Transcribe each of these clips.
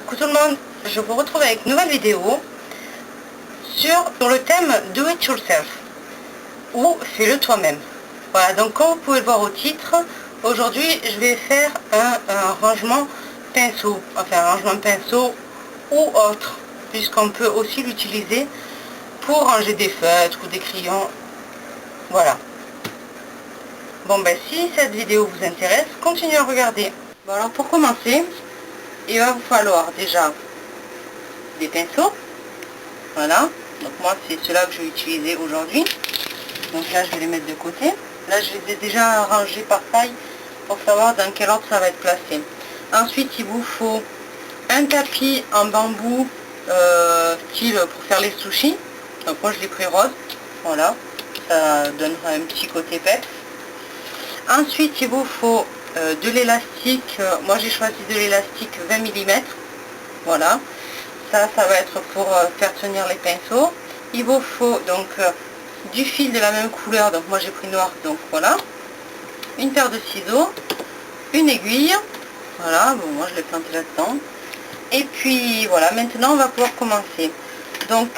Coucou tout le monde, je vous retrouve avec une nouvelle vidéo sur le thème Do It Yourself ou fais-le toi-même. Voilà, donc comme vous pouvez le voir au titre, aujourd'hui je vais faire un rangement pinceau, enfin un rangement pinceau ou autre, puisqu'on peut aussi l'utiliser pour ranger des feutres ou des crayons. Voilà. Bon ben si cette vidéo vous intéresse, continuez à regarder. Bon alors pour commencer, il va vous falloir déjà des pinceaux. Voilà, donc moi c'est ceux-là que je vais utiliser aujourd'hui. Donc là je vais les mettre de côté. Là je les ai déjà rangés par taille pour savoir dans quel ordre ça va être placé. Ensuite il vous faut un tapis en bambou style pour faire les sushis. Donc moi je l'ai pris rose. Voilà, ça donnera un petit côté peps. Ensuite il vous faut de l'élastique. Moi j'ai choisi de l'élastique 20 mm. Voilà. Ça va être pour faire tenir les pinceaux. Il vous faut donc du fil de la même couleur, donc moi j'ai pris noir, donc voilà. Une paire de ciseaux, une aiguille, voilà, bon moi je l'ai planté là-dedans. Et puis voilà, maintenant on va pouvoir commencer. Donc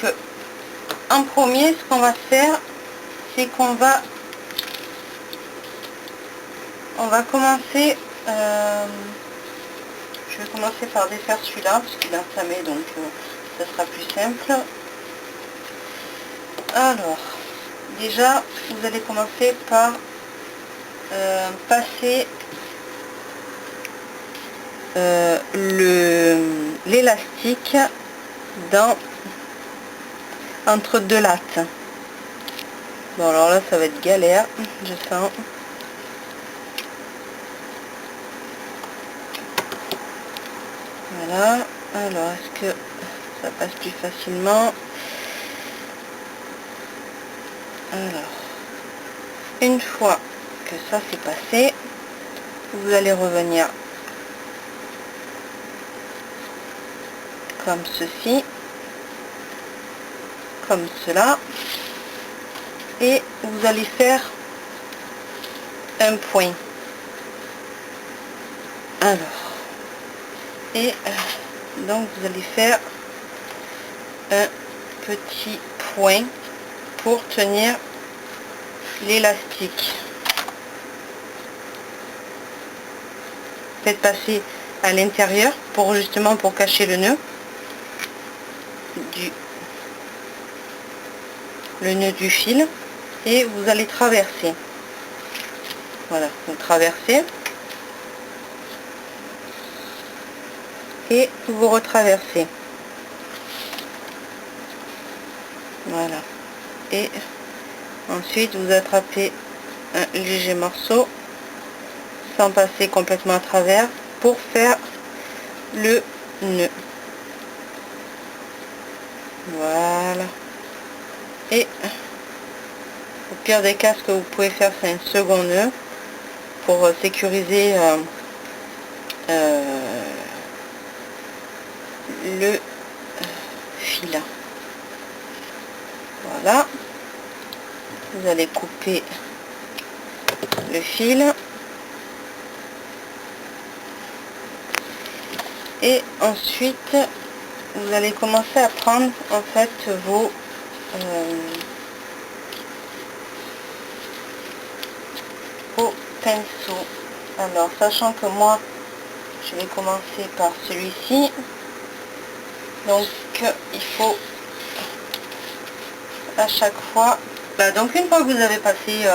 en premier, ce qu'on va faire, c'est qu'on va commencer, je vais commencer par défaire celui-là, parce qu'il est entamé, donc ça sera plus simple. Alors, déjà, vous allez commencer par passer l'élastique entre deux lattes. Bon, alors là, ça va être galère, je sens. Voilà, alors est-ce que ça passe plus facilement? Alors, une fois que ça c'est passé, vous allez revenir comme ceci, comme cela, et vous allez faire un point. Alors, et donc vous allez faire un petit point pour tenir l'élastique. Faites passer à l'intérieur pour justement pour cacher le nœud du fil, et vous allez traverser. Voilà, vous traversez et vous retraversez. Voilà, et ensuite vous attrapez un léger morceau sans passer complètement à travers pour faire le nœud. Voilà, et au pire des cas, ce que vous pouvez faire, c'est un second nœud pour sécuriser le fil. Voilà, vous allez couper le fil et ensuite vous allez commencer à prendre en fait vos pinceaux. Alors sachant que moi je vais commencer par celui-ci, donc il faut à chaque fois, donc une fois que vous avez passé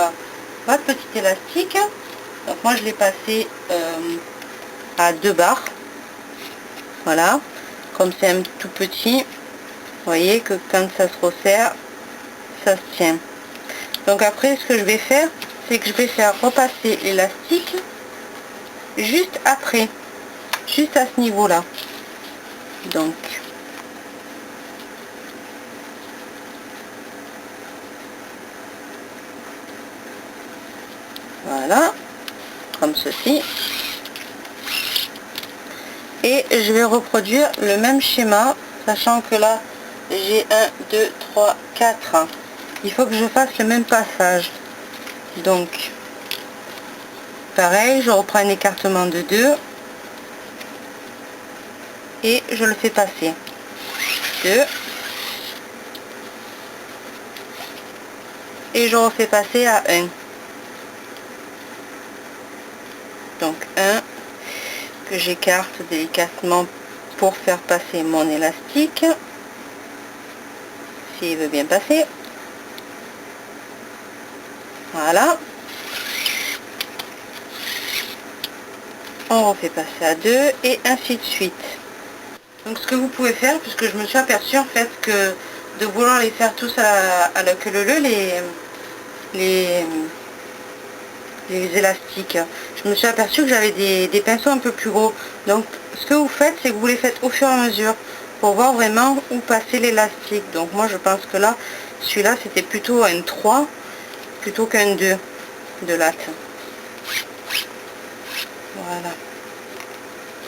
votre petit élastique, donc moi je l'ai passé à 2 barres. Voilà, comme c'est un tout petit, vous voyez que quand ça se resserre, ça se tient. Donc après, ce que je vais faire, c'est que je vais faire repasser l'élastique juste après, juste à ce niveau-là. Donc, voilà, comme ceci. Et je vais reproduire le même schéma, sachant que là, j'ai 1, 2, 3, 4. Il faut que je fasse le même passage. Donc, pareil, je reprends un écartement de 2. et je le fais passer. 2. Et je refais passer à 1. Donc 1 que j'écarte délicatement pour faire passer mon élastique. S'il veut bien passer. Voilà. On refait passer à 2 et ainsi de suite. Donc ce que vous pouvez faire, puisque je me suis aperçue en fait que de vouloir les faire tous à la queue leu les élastiques, je me suis aperçue que j'avais des pinceaux un peu plus gros. Donc ce que vous faites, c'est que vous les faites au fur et à mesure pour voir vraiment où passer l'élastique. Donc moi je pense que là, celui-là c'était plutôt un 3 plutôt qu'un 2 de latte. Voilà.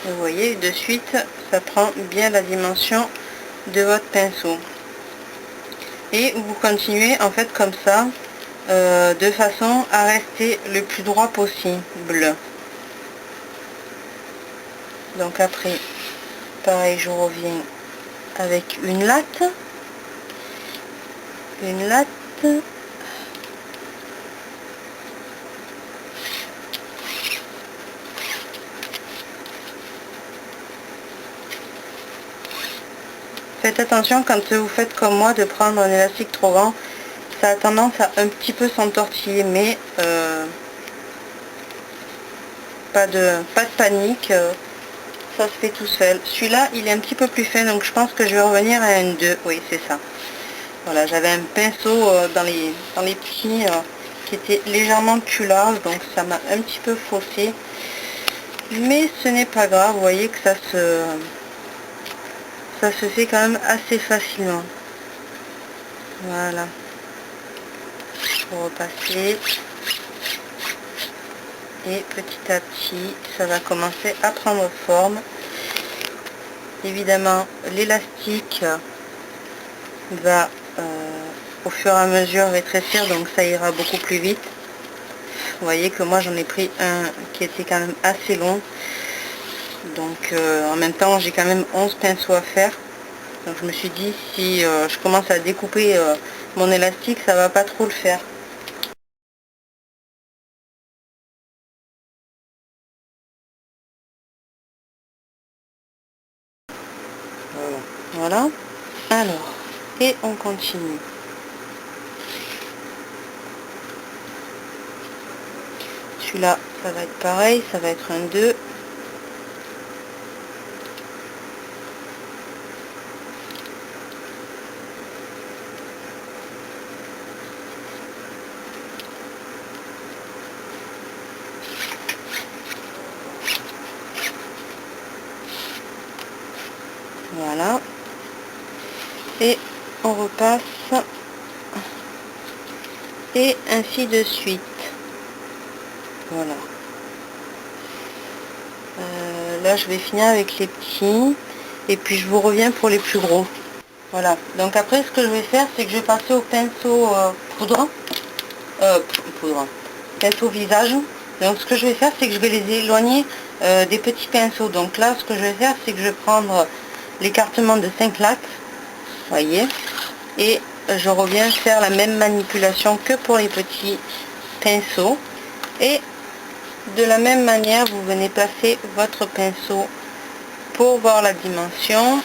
Vous voyez, de suite, ça prend bien la dimension de votre pinceau. Et vous continuez en fait comme ça, de façon à rester le plus droit possible. Donc après, pareil, je reviens avec une latte. Une latte. Faites attention quand vous faites comme moi de prendre un élastique trop grand, ça a tendance à un petit peu s'entortiller, mais pas de panique, ça se fait tout seul. Celui-là il est un petit peu plus fin, donc je pense que je vais revenir à un 2, oui c'est ça. Voilà, j'avais un pinceau dans les petits qui était légèrement plus large, donc ça m'a un petit peu faussé, mais ce n'est pas grave, vous voyez que ça se fait quand même assez facilement. Voilà, pour repasser, et petit à petit ça va commencer à prendre forme. Évidemment l'élastique va au fur et à mesure rétrécir, donc ça ira beaucoup plus vite. Vous voyez que moi j'en ai pris un qui était quand même assez long, donc en même temps j'ai quand même 11 pinceaux à faire. Donc je me suis dit, si je commence à découper mon élastique, ça va pas trop le faire. Voilà. Alors, et on continue. Celui-là, ça va être pareil, ça va être un 2. Voilà. Et on repasse. Et ainsi de suite. Voilà. Là, je vais finir avec les petits. Et puis, je vous reviens pour les plus gros. Voilà. Donc après, ce que je vais faire, c'est que je vais passer au pinceau poudre. Pinceau visage. Donc, ce que je vais faire, c'est que je vais les éloigner des petits pinceaux. Donc là, ce que je vais faire, c'est que je vais prendre l'écartement de 5 lattes. Voyez. Et je reviens faire la même manipulation que pour les petits pinceaux. Et de la même manière, vous venez placer votre pinceau pour voir la dimension.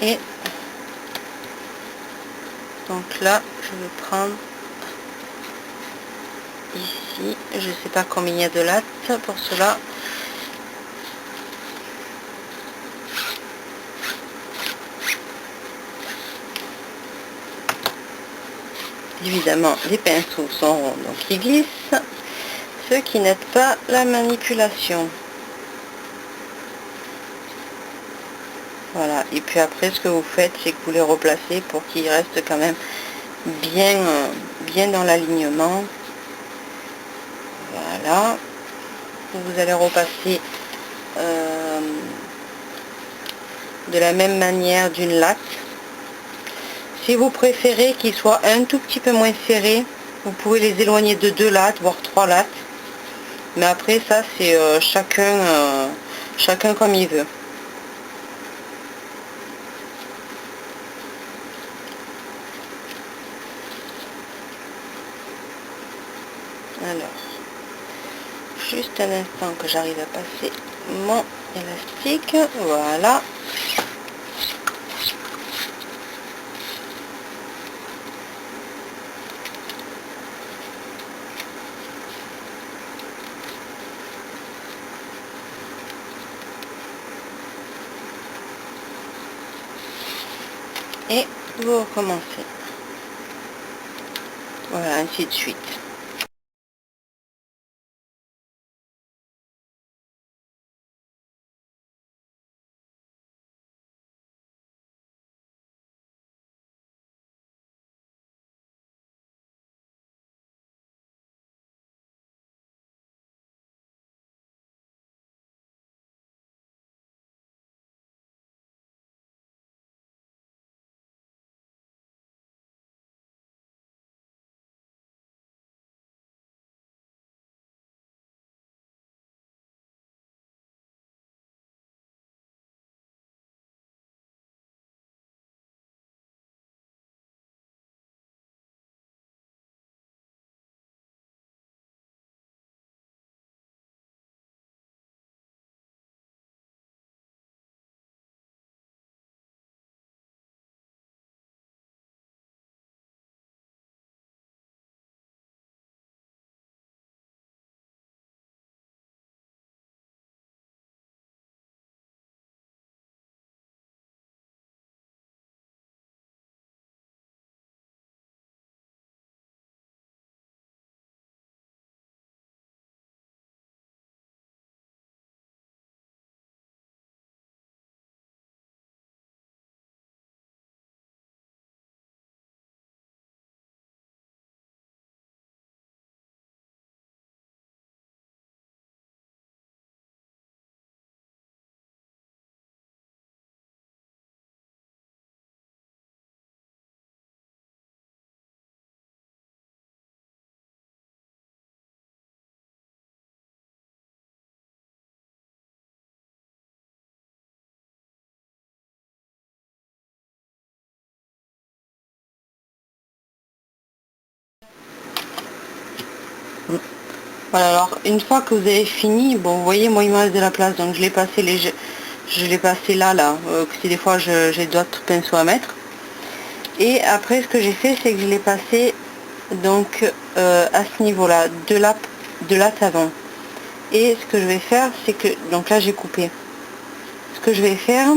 Et donc là, je vais prendre ici, je ne sais pas combien il y a de lattes pour cela. Évidemment, les pinceaux sont ronds, donc ils glissent, ce qui n'aide pas la manipulation. Voilà, et puis après, ce que vous faites, c'est que vous les replacez pour qu'ils restent quand même bien dans l'alignement. Voilà. Vous allez repasser de la même manière d'une latte. Si vous préférez qu'ils soient un tout petit peu moins serrés, vous pouvez les éloigner de 2 lattes, voire 3 lattes. Mais après ça c'est chacun comme il veut. Alors, juste un instant que j'arrive à passer mon élastique, voilà. Et vous recommencez. Voilà, ainsi de suite. Voilà, alors une fois que vous avez fini, bon vous voyez moi il me reste de la place, donc je l'ai passé là si des fois j'ai d'autres pinceaux à mettre. Et après ce que j'ai fait c'est que je l'ai passé donc à ce niveau là, de la savon. Et ce que je vais faire c'est que, donc là j'ai coupé, ce que je vais faire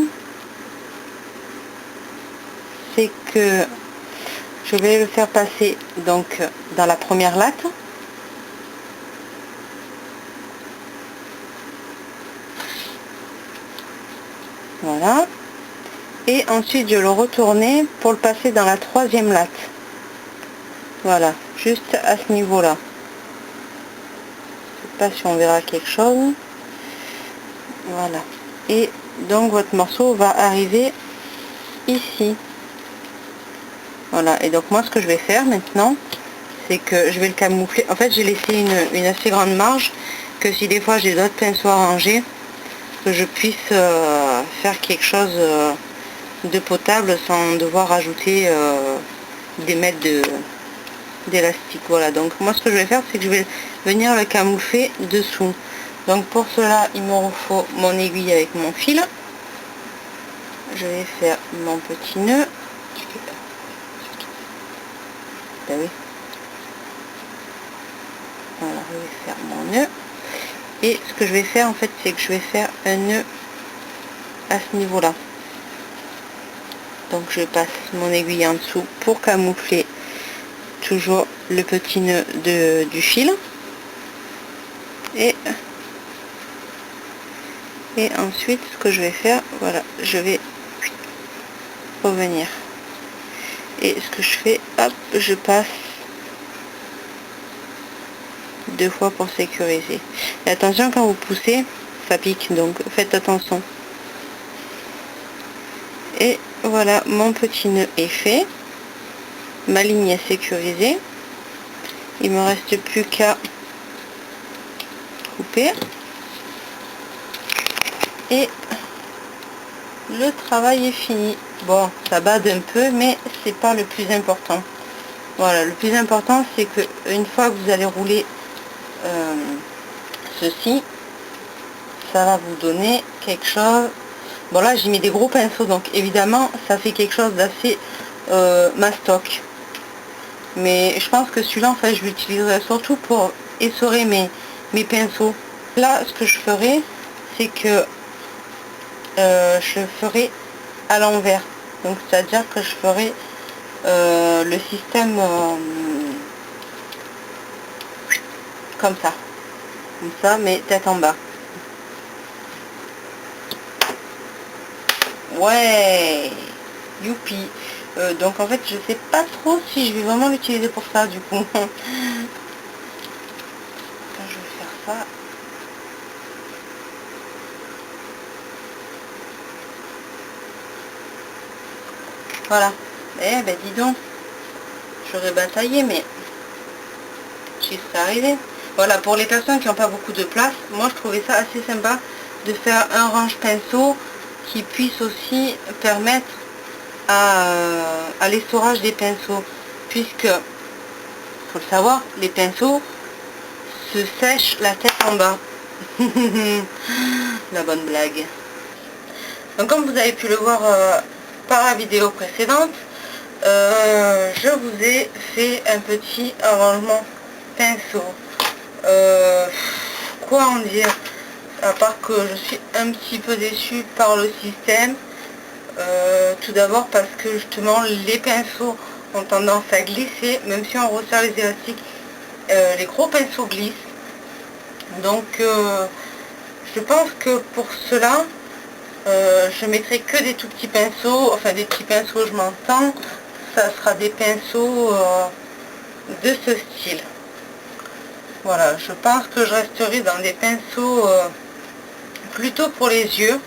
c'est que je vais le faire passer donc dans la première latte. Voilà. Et ensuite je le retourner pour le passer dans la troisième latte. Voilà, juste à ce niveau là. Je sais pas si on verra quelque chose. Voilà. Et donc votre morceau va arriver ici. Voilà. Et donc moi ce que je vais faire maintenant, c'est que je vais le camoufler. En fait j'ai laissé une assez grande marge, que si des fois j'ai d'autres pinceaux à ranger, que je puisse faire quelque chose de potable sans devoir rajouter des mètres d'élastique. Voilà, donc moi ce que je vais faire c'est que je vais venir le camoufler dessous. Donc pour cela il me faut mon aiguille avec mon fil. Je vais faire mon petit nœud. Ben oui. Voilà, je vais faire mon nœud. Et ce que je vais faire en fait c'est que je vais faire un nœud à ce niveau là. Donc je passe mon aiguille en dessous pour camoufler toujours le petit nœud du fil. Et ensuite ce que je vais faire, voilà, je vais revenir. Et ce que je fais, hop, je passe 2 fois pour sécuriser. Et attention quand vous poussez, ça pique, donc faites attention. Et voilà, mon petit nœud est fait. Ma ligne est sécurisée. Il me reste plus qu'à découper. Et le travail est fini. Bon, ça bade un peu, mais c'est pas le plus important. Voilà, le plus important, c'est que une fois que vous allez rouler ceci, ça va vous donner quelque chose. Bon, là j'ai mis des gros pinceaux, donc évidemment ça fait quelque chose d'assez mastoc, mais je pense que celui-là, en fait, je l'utiliserai surtout pour essorer mes pinceaux. Là, ce que je ferai, c'est que je ferai à l'envers, donc c'est à dire que je ferai le système comme ça, mais tête en bas. Ouais, youpi. Donc en fait, je sais pas trop si je vais vraiment l'utiliser pour ça, du coup. Je vais faire ça. Voilà. Eh ben dis donc, j'aurais bataillé, mais j'y serais arrivée. Voilà, pour les personnes qui n'ont pas beaucoup de place, moi je trouvais ça assez sympa de faire un range pinceau qui puisse aussi permettre à l'essorage des pinceaux, puisque, faut le savoir, les pinceaux se sèchent la tête en bas. La bonne blague. Donc comme vous avez pu le voir par la vidéo précédente, je vous ai fait un petit arrangement pinceau. Quoi en dire, à part que je suis un petit peu déçue par le système. Tout d'abord parce que justement les pinceaux ont tendance à glisser, même si on resserre les élastiques, les gros pinceaux glissent. Donc je pense que pour cela, je mettrai que des tout petits pinceaux, enfin des petits pinceaux, je m'entends, ça sera des pinceaux de ce style. Voilà, je pense que je resterai dans des pinceaux plutôt pour les yeux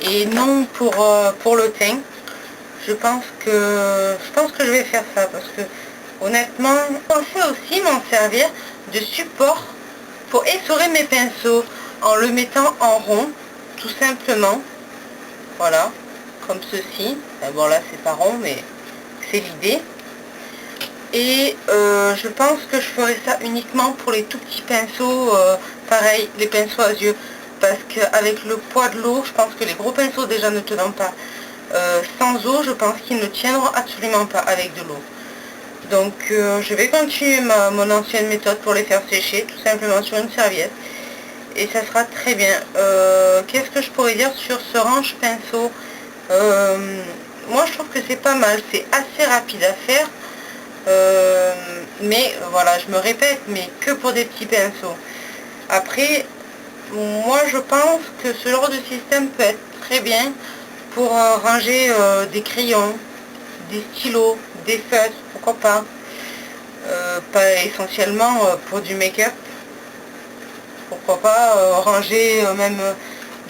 et non pour le teint. Je pense que je vais faire ça, parce que honnêtement, je pensais aussi m'en servir de support pour essorer mes pinceaux en le mettant en rond, tout simplement. Voilà, comme ceci. Bon là c'est pas rond, mais c'est l'idée. Et je pense que je ferai ça uniquement pour les tout petits pinceaux, pareil, les pinceaux à yeux, parce qu'avec le poids de l'eau, je pense que les gros pinceaux déjà ne tenant pas, sans eau, je pense qu'ils ne tiendront absolument pas avec de l'eau. Donc je vais continuer mon ancienne méthode pour les faire sécher, tout simplement sur une serviette. Et ça sera très bien. Qu'est-ce que je pourrais dire sur ce range pinceau? Moi je trouve que c'est pas mal, c'est assez rapide à faire. Mais voilà, je me répète, mais que pour des petits pinceaux. Après, moi je pense que ce genre de système peut être très bien pour ranger des crayons, des stylos, des feutres, pourquoi pas. Pas essentiellement pour du make-up. Pourquoi pas ranger même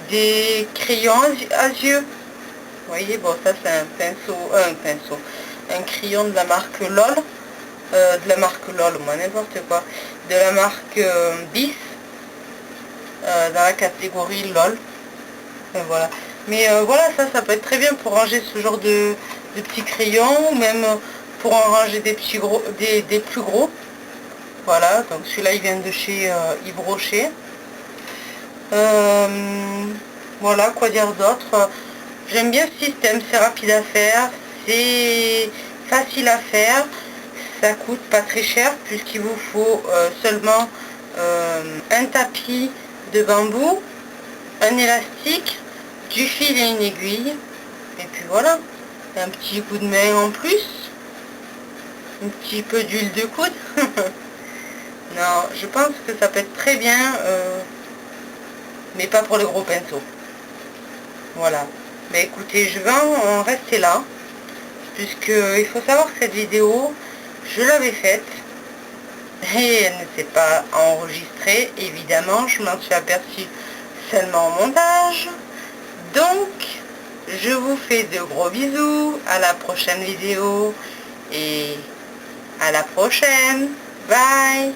des crayons à yeux. Vous voyez, bon ça c'est un crayon de la marque LOL. Moi n'importe quoi. De la marque BIS. Dans la catégorie LOL. Enfin, voilà. Mais voilà, ça peut être très bien pour ranger ce genre de petits crayons, ou même pour en ranger des petits gros, des plus gros. Voilà, donc celui-là il vient de chez Yves Rocher. Voilà, quoi dire d'autre. J'aime bien ce système, c'est rapide à faire, c'est facile à faire, ça coûte pas très cher puisqu'il vous faut seulement un tapis de bambou, un élastique, du fil et une aiguille, et puis voilà, un petit coup de main en plus, un petit peu d'huile de coude. Non, je pense que ça peut être très bien, mais pas pour les gros pinceaux. Voilà. Mais écoutez, je vais en rester là, puisque il faut savoir que cette vidéo, je l'avais faite, et elle n'était pas enregistrée, évidemment, je m'en suis aperçue seulement au montage. Donc, je vous fais de gros bisous, à la prochaine vidéo, et à la prochaine, bye.